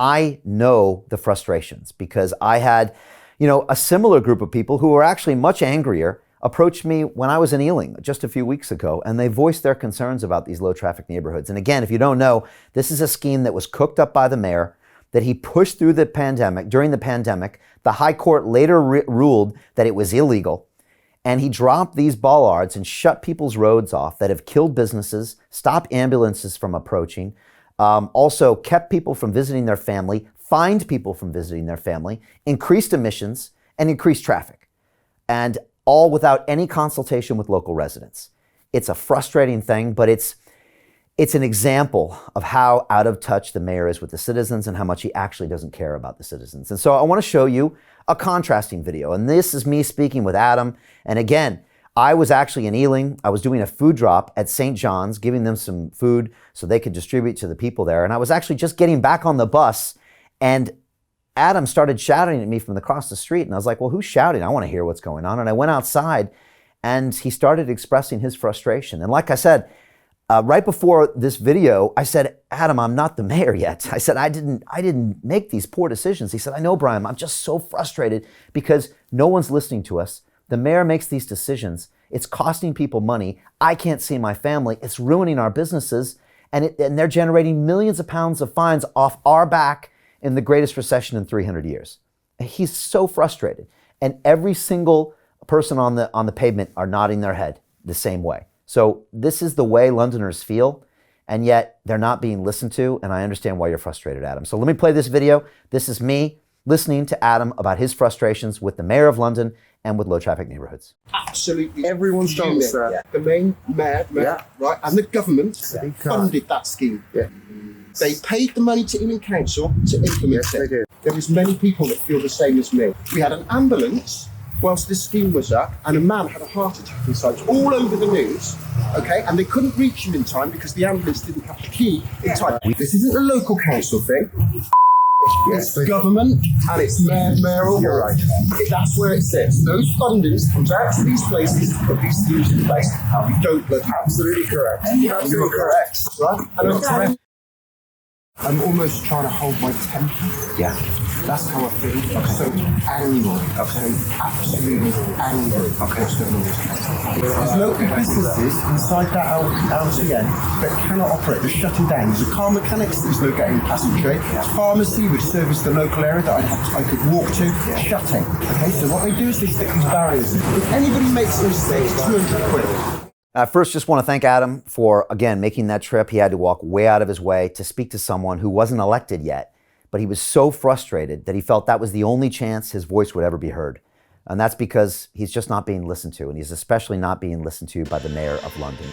I know the frustrations because I had, a similar group of people who were actually much angrier approached me when I was in Ealing just a few weeks ago, and they voiced their concerns about these low traffic neighborhoods. And again, if you don't know, this is a scheme that was cooked up by the mayor that he pushed through during the pandemic. The High Court later ruled that it was illegal. And he dropped these bollards and shut people's roads off that have killed businesses, stopped ambulances from approaching, also kept people from visiting their family, fined people from visiting their family, increased emissions, and increased traffic. And all without any consultation with local residents. It's a frustrating thing, but it's an example of how out of touch the mayor is with the citizens and how much he actually doesn't care about the citizens. And so I want to show you a contrasting video. And this is me speaking with Adam. And again, I was actually in Ealing. I was doing a food drop at St. John's, giving them some food so they could distribute to the people there. And I was actually just getting back on the bus, and Adam started shouting at me from across the street. And I was like, well, who's shouting? I want to hear what's going on. And I went outside, and he started expressing his frustration. And like I said, right before this video, I said, Adam, I'm not the mayor yet. I said, I didn't make these poor decisions. He said, I know, Brian, I'm just so frustrated because no one's listening to us. The mayor makes these decisions. It's costing people money. I can't see my family. It's ruining our businesses. And they're generating millions of pounds of fines off our back in the greatest recession in 300 years. He's so frustrated. And every single person on the pavement are nodding their head the same way. So this is the way Londoners feel, and yet they're not being listened to, and I understand why you're frustrated, Adam. So let me play this video. This is me listening to Adam about his frustrations with the mayor of London and with low traffic neighborhoods. Absolutely. Everyone's done this. The mayor, right, and the government funded that scheme. Yeah. They paid the money to Ealing Council to implement it. They did. There was many people that feel the same as me. We had an ambulance whilst this scheme was up, and a man had a heart attack inside. It's all over the news, okay? And they couldn't reach him in time because the ambulance didn't have the key in time. This isn't a local council thing. It's government and it's mayoral. You're right. That's where it sits. Those fundings comes out to these places to put these schemes in place, and we don't look Absolutely correct. You're correct, right? And I'm almost trying to hold my temper. Yeah. That's how I feel. Okay. So angry. Okay. So absolutely angry. Okay. There's local businesses inside that LCN that cannot operate. They're shutting down. There's a car mechanics. There's no getting past the trade. Pharmacy, which serviced the local area that I could walk to, shutting. Okay. So what they do is they stick these barriers. If anybody makes a mistake, it's 200 quid. First, just want to thank Adam for, again, making that trip. He had to walk way out of his way to speak to someone who wasn't elected yet, but he was so frustrated that he felt that was the only chance his voice would ever be heard. And that's because he's just not being listened to, and he's especially not being listened to by the mayor of London.